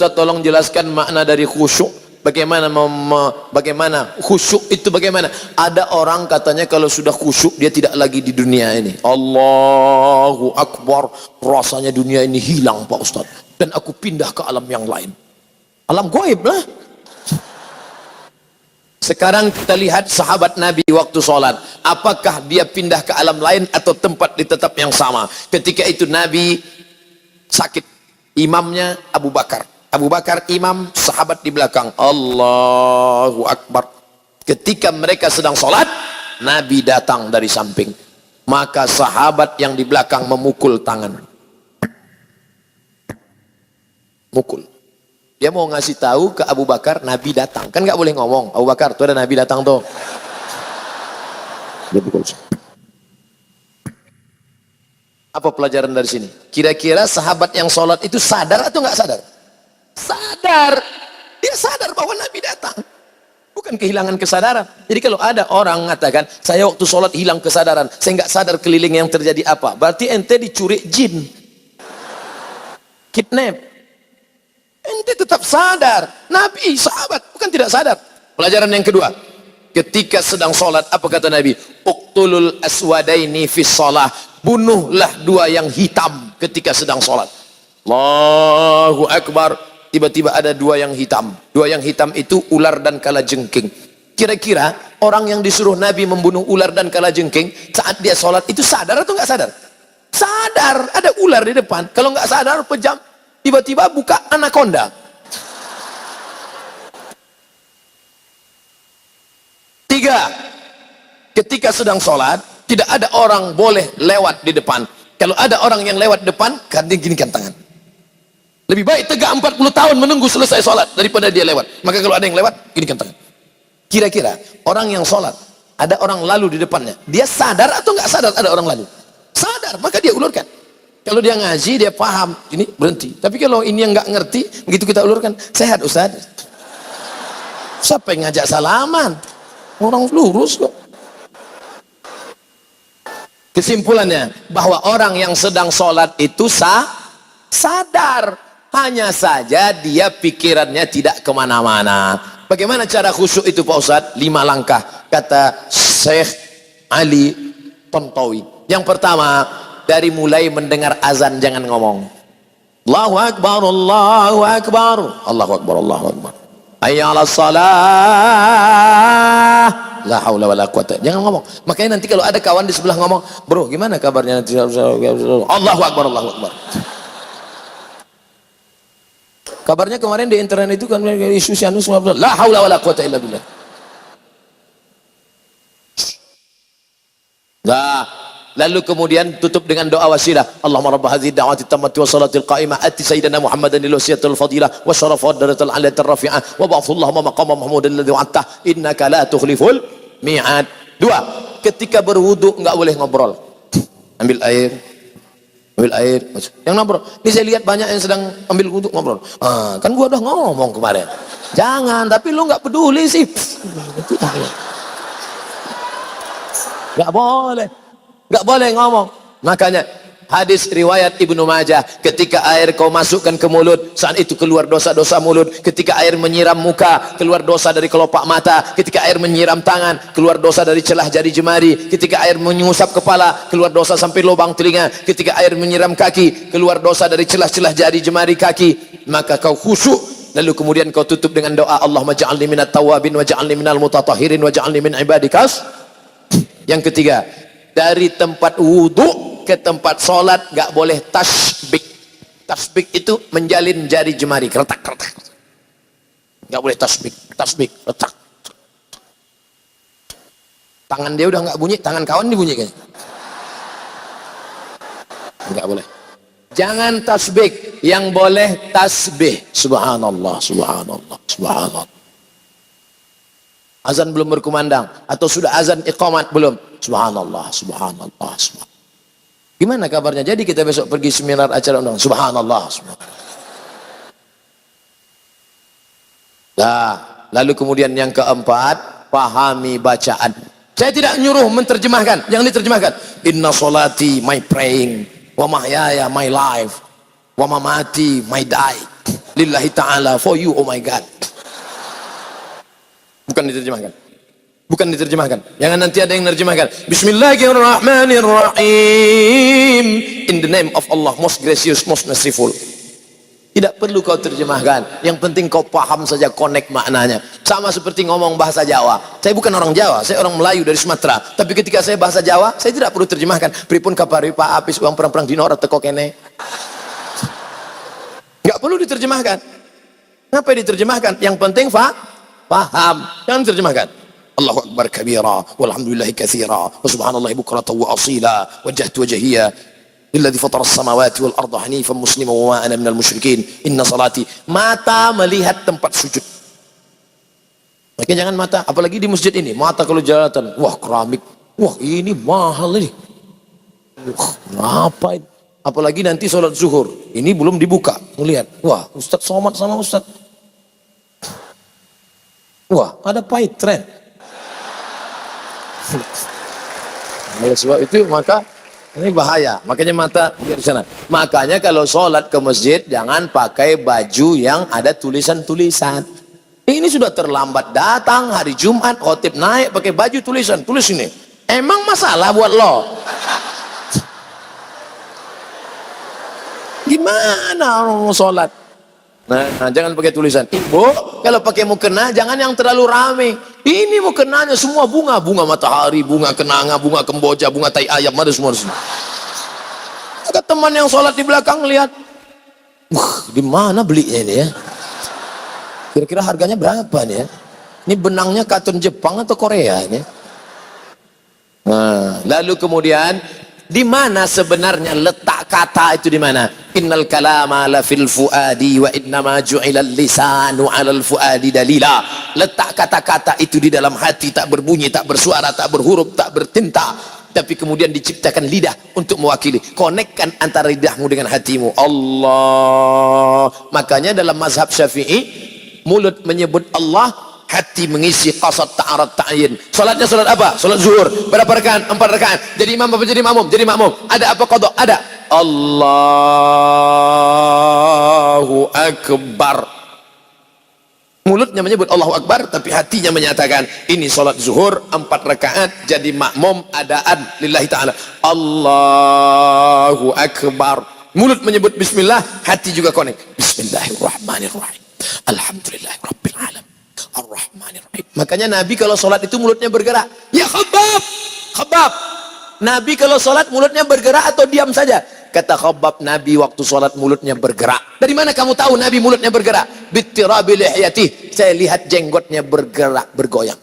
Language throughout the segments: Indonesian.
Ustaz tolong jelaskan makna dari khusyuk. Bagaimana khusyuk itu bagaimana? Ada orang katanya kalau sudah khusyuk dia tidak lagi di dunia ini. Allahu Akbar, rasanya dunia ini hilang Pak Ustaz, dan aku pindah ke alam yang lain. Alam gaib lah. Sekarang kita lihat sahabat Nabi waktu sholat, apakah dia pindah ke alam lain atau tempat di tetap yang sama? Ketika itu Nabi sakit, imamnya Abu Bakar. Abu Bakar imam, sahabat di belakang. Allahu Akbar. Ketika mereka sedang sholat, Nabi datang dari samping. Maka sahabat yang di belakang memukul tangan. Mukul. Dia mau ngasih tahu ke Abu Bakar, Nabi datang. Kan nggak boleh ngomong, Abu Bakar, tuh ada Nabi datang tuh. Dia pukul. Apa pelajaran dari sini? Kira-kira sahabat yang sholat itu sadar atau nggak sadar? Sadar. Dia sadar bahwa Nabi datang. Bukan kehilangan kesadaran. Jadi kalau ada orang mengatakan, saya waktu sholat hilang kesadaran, saya nggak sadar keliling yang terjadi apa, berarti ente dicuri jin, kidnap. Ente tetap sadar. Nabi sahabat bukan tidak sadar. Pelajaran yang kedua, ketika sedang sholat apa kata Nabi? Uqtulul aswadaini fis shalah. Bunuhlah dua yang hitam ketika sedang sholat. Allahu Akbar. Tiba-tiba ada dua yang hitam. Dua yang hitam itu ular dan kalajengking. Kira-kira orang yang disuruh Nabi membunuh ular dan kalajengking saat dia sholat itu sadar atau nggak sadar? Sadar. Ada ular di depan. Kalau nggak sadar pejam, tiba-tiba buka anaconda. Tiga, ketika sedang sholat tidak ada orang boleh lewat di depan. Kalau ada orang yang lewat depan, kan dia ginikan tangan. Lebih baik tegak 40 tahun menunggu selesai sholat daripada dia lewat. Maka kalau ada yang lewat, ginikan tangan. Kira-kira orang yang sholat, ada orang lalu di depannya, dia sadar atau nggak sadar ada orang lalu? Sadar, maka dia ulurkan. Kalau dia ngaji, dia paham, ini berhenti. Tapi kalau ini yang nggak ngerti, begitu kita ulurkan, sehat Ustaz. Siapa yang ngajak salaman? Orang lurus kok. Kesimpulannya, bahwa orang yang sedang sholat itu sadar. Hanya saja dia pikirannya tidak kemana-mana. Bagaimana cara khusyuk itu Pak Ustadz? 5 langkah, kata Syekh Ali Tontowi. Yang pertama, dari mulai mendengar azan jangan ngomong. Allahu Akbar, Allahu Akbar, Allahu Akbar, Allahu Akbar. Hayya 'alas salah. La haula wala quwata. Jangan ngomong. Makanya nanti kalau ada kawan di sebelah ngomong, bro gimana kabarnya? Allahu Akbar, Allahu Akbar. Kabarnya kemarin di internet itu kan isu sianus semua. La haula wala quwata illa billah. Nah, lalu kemudian tutup dengan doa wasilah. Allahumma rabb hadhihi da'wati tammati wa salatil qa'imah ati sayyidina Muhammadan lil wasiyatil fadilah wa syarafa darajatil 'aliyatir rafi'ah wa ba'athu Allahumma maqama mahmudan alladhi wa'adta innaka la tukhliful mi'ad. 2, ketika berwudu enggak boleh ngobrol. Ambil air, yang ngobrol. Ini saya lihat banyak yang sedang ambil wudu ngobrol. Kan gua udah ngomong kemarin. Jangan, tapi lu nggak peduli sih. Nggak boleh ngomong. Makanya hadis riwayat Ibnu Majah, ketika air kau masukkan ke mulut, saat itu keluar dosa-dosa mulut. Ketika air menyiram muka, keluar dosa dari kelopak mata. Ketika air menyiram tangan, keluar dosa dari celah jari jemari. Ketika air menyusap kepala, keluar dosa sampai lubang telinga. Ketika air menyiram kaki, keluar dosa dari celah-celah jari jemari kaki. Maka kau khusyuk, lalu kemudian kau tutup dengan doa, Allahumma ja'alni minat tawabin wa ja'alni minal mutatahhirin wa ja'alni min ibadikas. Yang ketiga, dari tempat wudu ke tempat sholat nggak boleh tasbik. Tasbik itu menjalin jari jemari, keretak. Nggak boleh tasbik, retak. Tangan dia udah nggak bunyi, tangan kawan dibunyi kayaknya. Nggak boleh. Jangan tasbik, yang boleh tasbih. Subhanallah, subhanallah, subhanallah. Azan belum berkumandang atau sudah azan iqamat belum? Subhanallah, subhanallah, subhanallah. Gimana kabarnya? Jadi kita besok pergi seminar acara undang. Subhanallah, subhanallah. Nah, lalu kemudian yang keempat, pahami bacaan. Saya tidak nyuruh menterjemahkan, yang diterjemahkan. Inna solati my praying, wa mahyaya my life, wa mamati my die. lillahi ta'ala, for you, oh my God. Bukan diterjemahkan. Bukan diterjemahkan. Jangan nanti ada yang menerjemahkan. Bismillahirrahmanirrahim. In the name of Allah, most gracious, most merciful. Tidak perlu kau terjemahkan. Yang penting kau paham saja, connect maknanya. Sama seperti ngomong bahasa Jawa. Saya bukan orang Jawa, saya orang Melayu dari Sumatera. Tapi ketika saya bahasa Jawa, saya tidak perlu terjemahkan. Pripun kapari Pak Apis uang perang-perang dino ora teko kene. Enggak perlu diterjemahkan. Ngapain diterjemahkan? Yang penting paham. Jangan terjemahkan. Allahu akbar kabira walhamdulillahi katsira wa subhanallahi bukratan wa asila wajjahtu wajhiya lilladzi fatara as-samawati wal arda hanifan musliman wa ma ana minal musyrikin inna salati. Mata melihat tempat sujud. Makanya jangan mata, apalagi di masjid ini, mata kalau jelalatan, wah keramik, wah ini mahal ini, wah apa ini? Apalagi nanti sholat zuhur, ini belum dibuka, melihat, wah ustadz somat sama ustadz, wah ada pahit tren. Oleh sebab itu maka ini bahaya, makanya mata di sana. Makanya kalau sholat ke masjid jangan pakai baju yang ada tulisan-tulisan. Ini sudah terlambat datang hari Jumat, khotib naik pakai baju tulisan, tulis ini. Emang masalah buat lo? Gimana orang mau sholat? Nah, jangan pakai tulisan. Ibu, kalau pakai mukena jangan yang terlalu rame. Ini mukenanya semua bunga, bunga matahari, bunga kenanga, bunga kemboja, bunga tai ayam, ada semua. Ada teman yang sholat di belakang lihat, di mana belinya ini ya? Kira-kira harganya berapa nih ya? Ini benangnya katun Jepang atau Korea ini? Nah, lalu kemudian di mana sebenarnya letak kata itu di mana? Innal kalama la fil fuadi wa innama ju'ilal lisanu 'alal fuadi dalila. Letak kata-kata itu di dalam hati, tak berbunyi, tak bersuara, tak berhuruf, tak bertinta, tapi kemudian diciptakan lidah untuk mewakili. Konekkan antara lidahmu dengan hatimu. Allah. Makanya dalam mazhab Syafi'i, mulut menyebut Allah, hati mengisi qasad ta'arad ta'yin. Salatnya salat apa? Salat zuhur. Berapa rakaat? 4 rakaat. Jadi imam apa jadi makmum? Jadi makmum. Ada apa qada? Ada. Allahu akbar. Mulutnya menyebut Allahu akbar, tapi hatinya menyatakan ini salat zuhur 4 rakaat, jadi makmum adaan lillahi ta'ala. Allahu akbar. Mulut menyebut bismillah, hati juga konek. Bismillahirrahmanirrahim. Alhamdulillahirabbil alamin. Ar-Rahmanir-Rahim. Makanya Nabi kalau sholat itu mulutnya bergerak. Ya Khabbab, Khabbab. Nabi kalau sholat mulutnya bergerak atau diam saja? Kata Khabbab, Nabi waktu sholat mulutnya bergerak. Dari mana kamu tahu Nabi mulutnya bergerak? Bittirabi lihyatih. Saya lihat jenggotnya bergerak, bergoyang.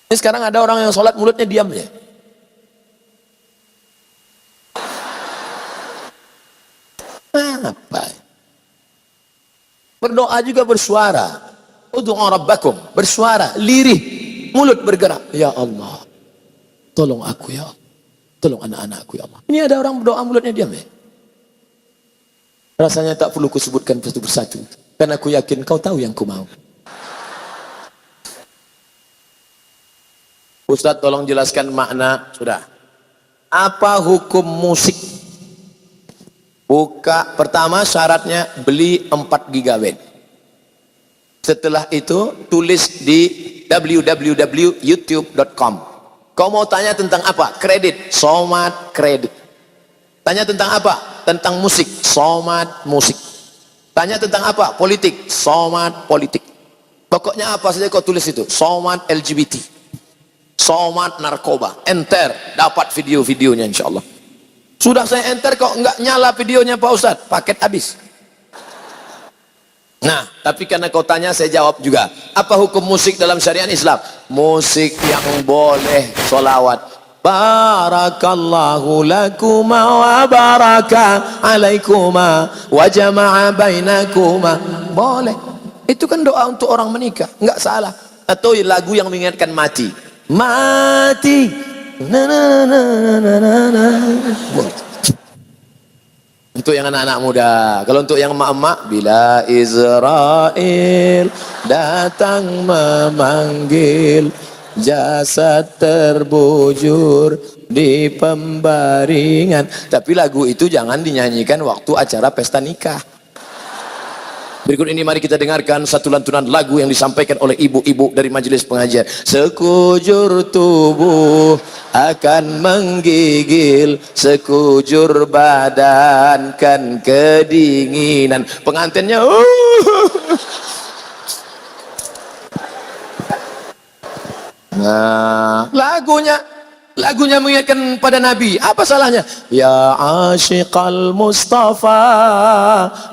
Ini sekarang ada orang yang sholat mulutnya diam ya. Apa? Berdoa juga bersuara. Ud'u rabbakum, bersuara, lirih, mulut bergerak. Ya Allah, tolong aku ya Allah. Tolong anak-anakku ya Allah. Ini ada orang berdoa mulutnya diam ya. Rasanya tak perlu kusebutkan satu persatu, karena aku yakin kau tahu yang ku mau. Ustaz tolong jelaskan makna. Sudah. Apa hukum musik? Buka, pertama syaratnya beli 4 GB. Setelah itu tulis di www.youtube.com. Kau mau tanya tentang apa? Kredit, Somat kredit. Tanya tentang apa? Tentang musik, Somat musik. Tanya tentang apa? Politik, Somat politik. Pokoknya apa saja kau tulis itu. Somat LGBT, Somat narkoba. Enter, dapat video-videonya insyaallah. Sudah saya enter kok enggak nyala videonya Pak Ustadz, paket habis. Nah, tapi karena kau tanya saya jawab juga. Apa hukum musik dalam syariat Islam? Musik yang boleh solawat. Barakallahu lakuma wa baraka alaikuma wa jama'a bainakuma. Boleh. Itu kan doa untuk orang menikah, enggak salah. Atau lagu yang mengingatkan mati. Mati. Na na na na na na. Untuk yang anak-anak muda. Kalau untuk yang emak-emak, bila Israel datang memanggil, jasad terbujur di pembaringan. Tapi lagu itu jangan dinyanyikan waktu acara pesta nikah. Berikut ini mari kita dengarkan satu lantunan lagu yang disampaikan oleh ibu-ibu dari majelis pengajian. Sekujur tubuh akan menggigil, sekujur badan kan kedinginan. Pengantinnya Nah, lagunya mengingatkan pada Nabi. Apa salahnya? Ya asyiqal Mustafa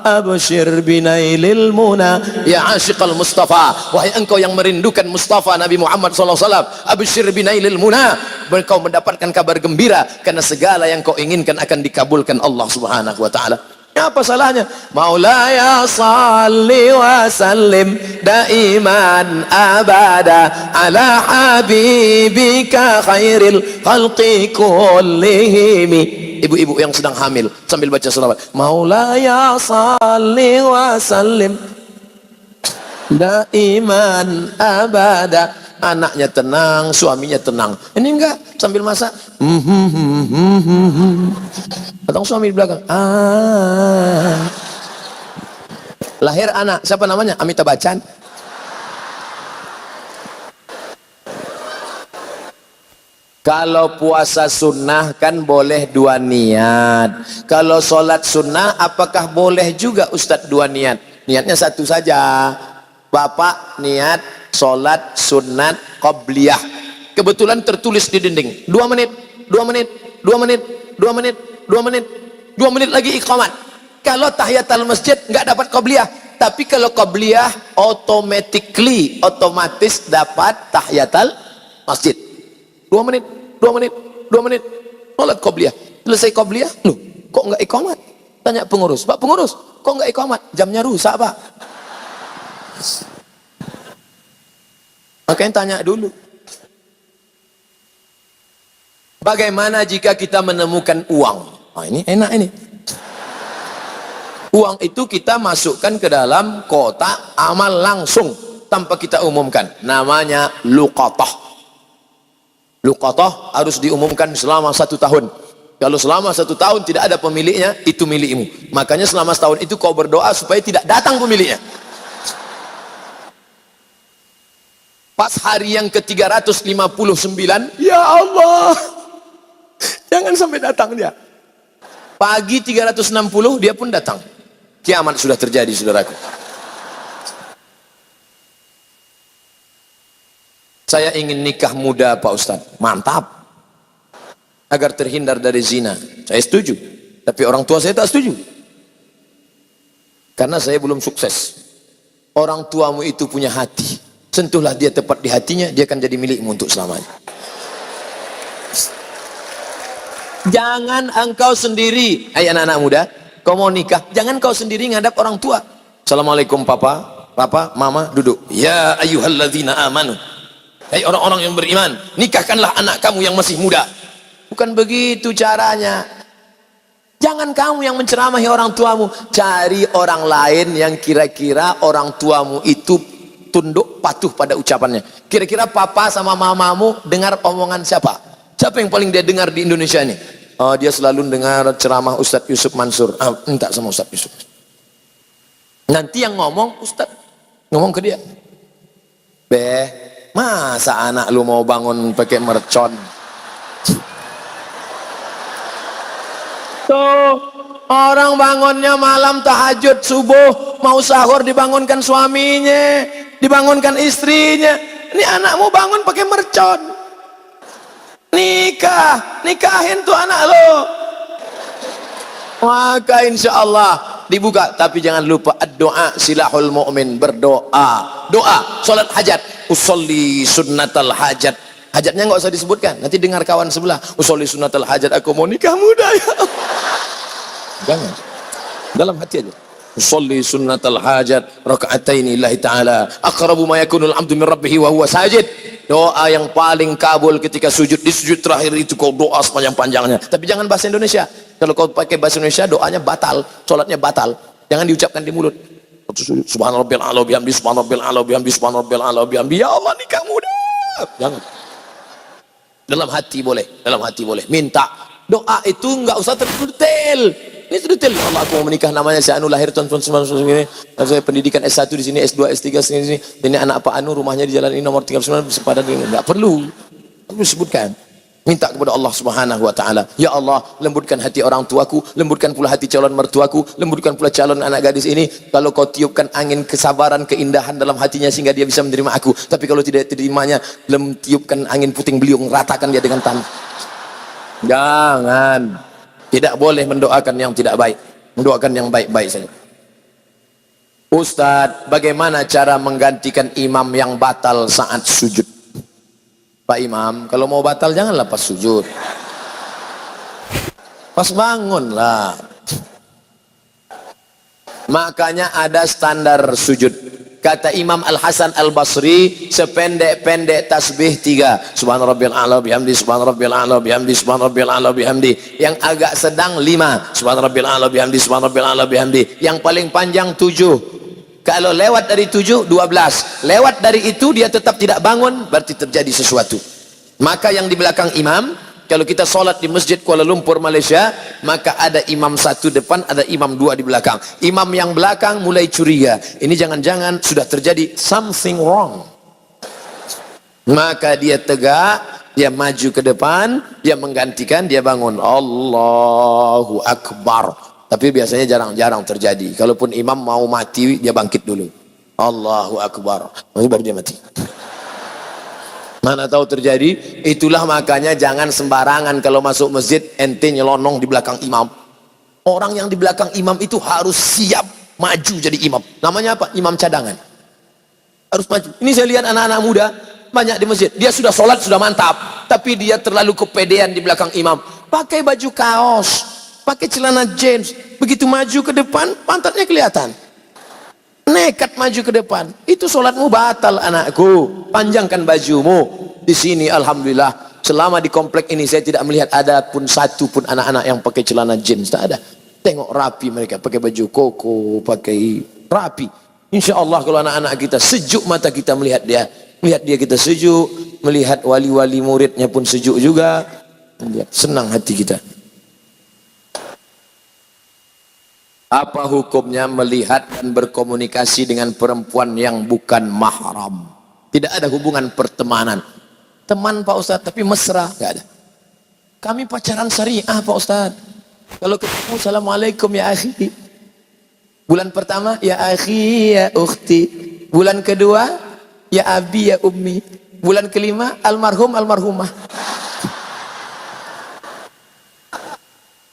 abshir binailil muna. Ya asyiqal Mustafa, wahai engkau yang merindukan Mustafa Nabi Muhammad SAW, abshir binailil muna, engkau mendapatkan kabar gembira karena segala yang kau inginkan akan dikabulkan Allah Subhanahu wa taala. Apa salahnya? Maulaya salli wa sallim daiman abada ala habibika khairil khalqi kullihim. Ibu-ibu yang sedang hamil sambil baca selawat. Maulaya salli wa sallim daiman abada. Anaknya tenang, suaminya tenang. Ini enggak, sambil masak. Datang suami di belakang. Lahir anak, siapa namanya? Amitabh Bachchan. Kalau puasa sunnah kan boleh dua niat. Kalau sholat sunnah apakah boleh juga Ustadz dua niat? Niatnya satu saja. Bapak niat sholat sunat qabliyah, kebetulan tertulis di dinding 2 menit 2 menit 2 menit 2 menit 2 menit 2 menit lagi iqamat. Kalau tahiyatul masjid nggak dapat qabliyah, tapi kalau qabliyah otomatis dapat tahiyatul masjid. 2 menit 2 menit 2 menit sholat qabliyah, selesai qabliyah, loh kok nggak iqamat? Tanya pengurus, Pak pengurus kok nggak iqamat? Jamnya rusak Pak. Makanya tanya dulu. Bagaimana jika kita menemukan uang? Oh, ini enak ini. Uang itu kita masukkan ke dalam kotak amal langsung tanpa kita umumkan. Namanya luqatah. Luqatah harus diumumkan selama 1 tahun. Kalau selama 1 tahun tidak ada pemiliknya, itu milikmu. Makanya selama setahun itu kau berdoa supaya tidak datang pemiliknya. Pas hari yang ke-359, ya Allah, jangan sampai datang dia. Pagi 360 dia pun datang. Kiamat sudah terjadi, saudaraku. Saya ingin nikah muda Pak Ustadz. Mantap. Agar terhindar dari zina. Saya setuju. Tapi orang tua saya tak setuju. Karena saya belum sukses. Orang tuamu itu punya hati. Sentuhlah dia tepat di hatinya, dia akan jadi milikmu untuk selamanya. Jangan engkau sendiri, hai anak-anak muda, kau mau nikah, jangan kau sendiri ngadap orang tua. Assalamualaikum papa, mama, duduk. Ya ayyuhalladzina amanu. Hai orang-orang yang beriman, nikahkanlah anak kamu yang masih muda. Bukan begitu caranya. Jangan kamu yang menceramahi orang tuamu, cari orang lain yang kira-kira orang tuamu itu tunduk patuh pada ucapannya. Kira-kira papa sama mamamu dengar omongan siapa? Siapa yang paling dia dengar di Indonesia ini? Oh, dia selalu dengar ceramah Ustadz Yusuf Mansur. Minta sama Ustadz Yusuf. Nanti yang ngomong Ustadz ngomong ke dia. Masa anak lu mau bangun pakai mercon? Tuh, orang bangunnya malam tahajud subuh, mau sahur dibangunkan suaminya, dibangunkan istrinya. Ini anakmu bangun pakai mercon. Nikahin tuh anak lo. Maka insya Allah dibuka. Tapi jangan lupa doa silahul mu'min, berdoa. Doa, sholat hajat. Usolli sunnatal hajat. Hajatnya nggak usah disebutkan. Nanti dengar kawan sebelah. Usolli sunnatal hajat. Aku mau nikah muda ya. Jangan. Dalam hati aja. Usolli sunnatal hajat raka'ataini lillahi ta'ala aqrabu ma yakunul 'abdu min rabbih wa huwa sajid. Doa yang paling kabul ketika sujud. Di sujud terakhir itu kau doa sepanjang-panjangnya. Tapi jangan bahasa Indonesia. Kalau kau pakai bahasa Indonesia doanya batal, sholatnya batal. Jangan diucapkan di mulut. Subhanallah bihamdi, subhanallah bihamdi, subhanallah bihamdi. Ya Allah nikah muda. Jangan. Dalam hati boleh, dalam hati boleh. Minta. Doa itu enggak usah terdetail. Ini terdetail. Ya Allah, aku mau menikah, namanya si Anu, lahir tahun 1999. Saya pendidikan S1 di sini, S2, S3 di sini. Ini anak Pak Anu, rumahnya di jalan ini nomor 39 sepadan ini. Enggak perlu. Perlu sebutkan. Minta kepada Allah Subhanahu wa taala. Ya Allah, lembutkan hati orang tuaku, lembutkan pula hati calon mertuaku, lembutkan pula calon anak gadis ini. Kalau kau tiupkan angin kesabaran, keindahan dalam hatinya sehingga dia bisa menerima aku. Tapi kalau tidak terimanya, tiupkan angin puting beliung, ratakan dia dengan tanah. Jangan. Tidak boleh mendoakan yang tidak baik. Mendoakan yang baik-baik saja. Ustadz, bagaimana cara menggantikan imam yang batal saat sujud? Pak Imam, kalau mau batal janganlah pas sujud. Pas bangun lah. Makanya ada standar sujud. Kata Imam Al-Hasan Al-Basri, sependek-pendek tasbih 3. Subhan rabbiyal a'la bihamdi, subhan rabbiyal a'la bihamdi, subhan rabbiyal a'la bihamdi. Yang agak sedang 5. Subhan rabbiyal a'la bihamdi, subhan rabbiyal a'la bihamdi. Yang paling panjang 7. Kalau lewat dari 7, 12. Lewat dari itu dia tetap tidak bangun, berarti terjadi sesuatu. Maka yang di belakang imam, kalau kita sholat di masjid Kuala Lumpur, Malaysia, maka ada imam 1 depan, ada imam 2 di belakang. Imam yang belakang mulai curiga. Ini jangan-jangan sudah terjadi something wrong. Maka dia tegak, dia maju ke depan, dia menggantikan, dia bangun. Allahu Akbar. Tapi biasanya jarang-jarang terjadi. Kalaupun imam mau mati, dia bangkit dulu. Allahu Akbar. Baru dia mati. Mana tahu terjadi. Itulah makanya jangan sembarangan kalau masuk masjid, ente nyelonong di belakang imam. Orang yang di belakang imam itu harus siap maju jadi imam. Namanya apa? Imam cadangan. Harus maju. Ini saya lihat anak-anak muda banyak di masjid. Dia sudah sholat, sudah mantap. Tapi dia terlalu kepedean di belakang imam. Pakai baju kaos, pakai celana jeans, begitu maju ke depan pantatnya kelihatan, nekat maju ke depan. Itu sholatmu batal anakku. Panjangkan bajumu. Di sini alhamdulillah selama di komplek ini saya tidak melihat ada pun satu pun anak-anak yang pakai celana jeans. Tak ada. Tengok rapi mereka, pakai baju koko, pakai rapi. Insya Allah kalau anak-anak kita sejuk mata kita melihat dia kita sejuk, melihat wali-wali muridnya pun sejuk juga, senang hati kita. Apa hukumnya melihat dan berkomunikasi dengan perempuan yang bukan mahram? Tidak ada hubungan pertemanan. Teman Pak Ustadz, tapi mesra. Tidak ada. Kami pacaran syariah Pak Ustadz. Kalau ketemu, Assalamualaikum ya akhi. Bulan pertama, ya akhi ya ukhti. Bulan kedua, ya abi ya ummi. Bulan kelima, almarhum almarhumah.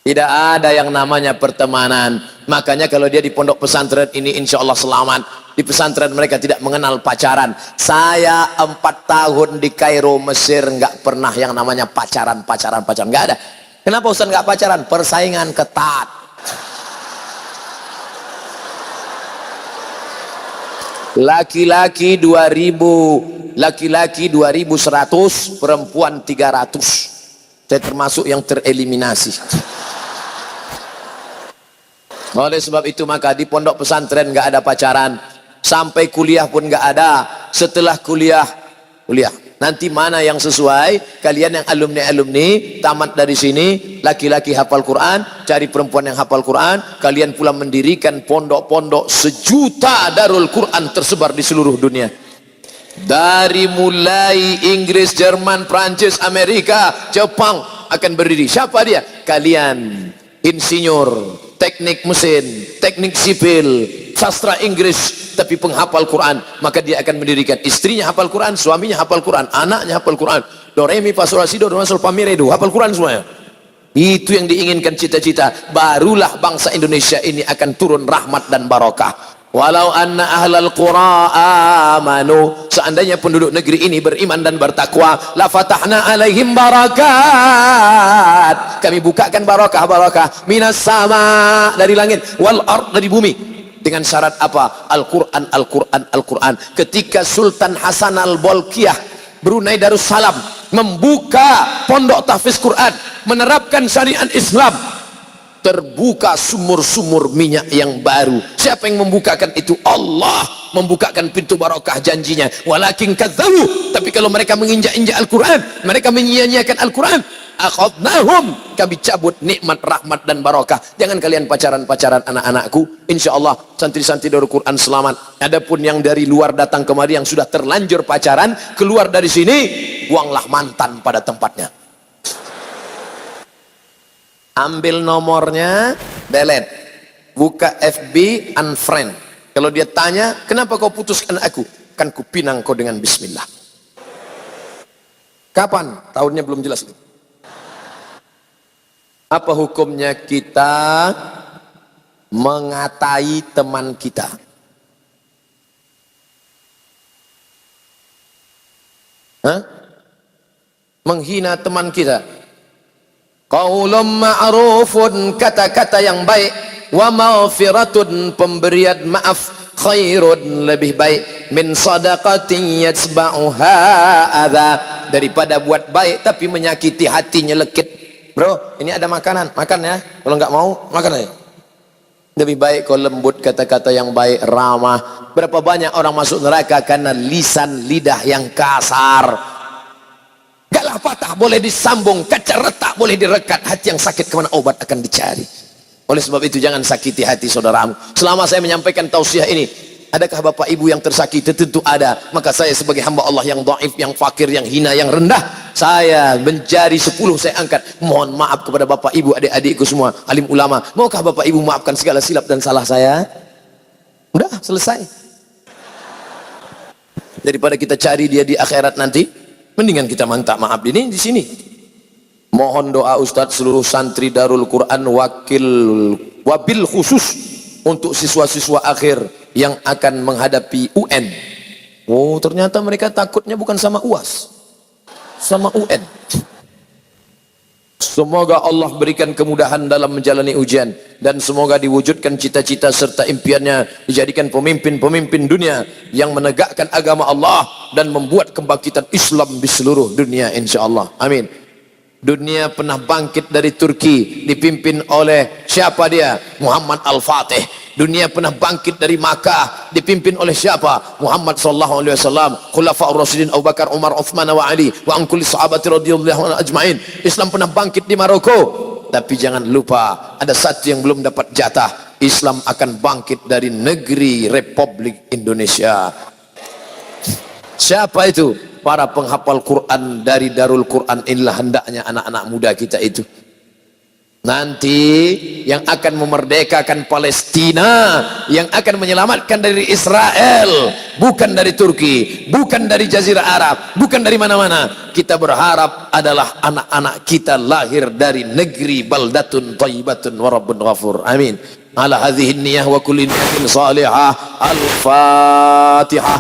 Tidak ada yang namanya pertemanan. Makanya kalau dia di pondok pesantren ini insya Allah selamat. Di pesantren mereka tidak mengenal pacaran. Saya 4 tahun di Kairo, Mesir, nggak pernah yang namanya pacaran. Nggak ada. Kenapa Ustaz nggak pacaran? Persaingan ketat. Laki-laki 2000, laki-laki 2100, perempuan 300. Saya termasuk yang tereliminasi. Oleh sebab itu maka di pondok pesantren nggak ada pacaran, sampai kuliah pun nggak ada. Setelah kuliah nanti mana yang sesuai? Kalian yang alumni tamat dari sini, laki-laki hafal Quran, cari perempuan yang hafal Quran. Kalian pula mendirikan pondok-pondok 1 juta Darul Quran tersebar di seluruh dunia. Dari mulai Inggris, Jerman, Prancis, Amerika, Jepang akan berdiri. Siapa dia? Kalian insinyur, teknik mesin, teknik sipil, sastra Inggris, tapi penghafal Quran, maka dia akan mendirikan. Istrinya hafal Quran, suaminya hafal Quran, anaknya hafal Quran. Do re mi fa sol la si do sol fa mi re do, hafal Quran semuanya. Itu yang diinginkan cita-cita. Barulah bangsa Indonesia ini akan turun rahmat dan barakah. Walau anna ahlal qura amanu, seandainya penduduk negeri ini beriman dan bertakwa, la fatahna alaihim barakat, kami bukakan barakah minas sama, dari langit, wal ard, dari bumi. Dengan syarat apa? Al-Quran, Al-Quran, Al-Quran. Ketika Sultan Hasan Al-Bolkiah Brunei Darussalam membuka pondok tahfiz Quran, menerapkan syariat Islam, terbuka sumur-sumur minyak yang baru. Siapa yang membukakan itu? Allah membukakan pintu barokah janjinya. Walakin kadzabu, tapi kalau mereka menginjak-injak Al-Quran, mereka menyia-nyiakan Al-Quran, akhadnahum, kami cabut nikmat, rahmat dan barokah. Jangan kalian pacaran-pacaran anak-anakku, insyaallah santri-santri Darul Quran selamat. Adapun yang dari luar datang kemari yang sudah terlanjur pacaran, keluar dari sini, buanglah mantan pada tempatnya. Ambil nomornya, delete, buka FB, unfriend. Kalau dia tanya, kenapa kau putuskan aku? Kan kupinang kau dengan bismillah. Kapan? Tahunnya belum jelas. Apa hukumnya kita mengatai teman kita? Hah? Menghina teman kita? Qaulun ma'rufun, kata-kata yang baik, wa maghfiratun, pemberian maaf, khairun, lebih baik, min sadaqatin yatsba'uha adza, daripada buat baik tapi menyakiti hati, nyelekit. Bro, ini ada makanan, makan ya. Kalau nggak mau, makan aja. Lebih baik kau lembut, kata-kata yang baik, ramah. Berapa banyak orang masuk neraka karena lisan lidah yang kasar. Galah patah boleh disambung, kaca retak boleh direkat, hati yang sakit kemana obat akan dicari. Oleh sebab itu jangan sakiti hati saudaramu. Selama saya menyampaikan tausiah ini, adakah bapak ibu yang tersakiti? Tentu ada. Maka saya sebagai hamba Allah yang dhaif, yang fakir, yang hina, yang rendah, saya menjadi 10 saya angkat. Mohon maaf kepada bapak ibu, adik-adikku semua, alim ulama. Maukah bapak ibu maafkan segala silap dan salah saya? Udah selesai. Daripada kita cari dia di akhirat nanti, mendingan kita minta maaf ini di sini. Mohon doa Ustadz seluruh santri Darul Quran wabil khusus untuk siswa-siswa akhir yang akan menghadapi UN. Oh, ternyata mereka takutnya bukan sama UAS, sama UN. Semoga Allah berikan kemudahan dalam menjalani ujian, dan semoga diwujudkan cita-cita serta impiannya, dijadikan pemimpin-pemimpin dunia yang menegakkan agama Allah dan membuat kebangkitan Islam di seluruh dunia, insyaallah. Amin. Dunia pernah bangkit dari Turki, dipimpin oleh siapa dia? Muhammad Al-Fatih. Dunia pernah bangkit dari Makkah, dipimpin oleh siapa? Muhammad sallallahu alaihi wasallam. Khulafaur Rasyidin Abu Bakar, Umar, Uthman wa Ali wa an kulli sahabati radhiyallahu anhum ajma'in. Islam pernah bangkit di Maroko. Tapi jangan lupa, ada satu yang belum dapat jatah. Islam akan bangkit dari negeri Republik Indonesia. Siapa itu? Para penghafal Quran dari Darul Quran. Inilah hendaknya anak-anak muda kita itu. Nanti yang akan memerdekakan Palestina, yang akan menyelamatkan dari Israel, bukan dari Turki, bukan dari Jazirah Arab, bukan dari mana-mana. Kita berharap adalah anak-anak kita lahir dari negeri baldatun thayyibatun wa rabbun ghafur. Amin. Ala hadhihi niyah wa kulli niyatin salihah. Al-Fatihah.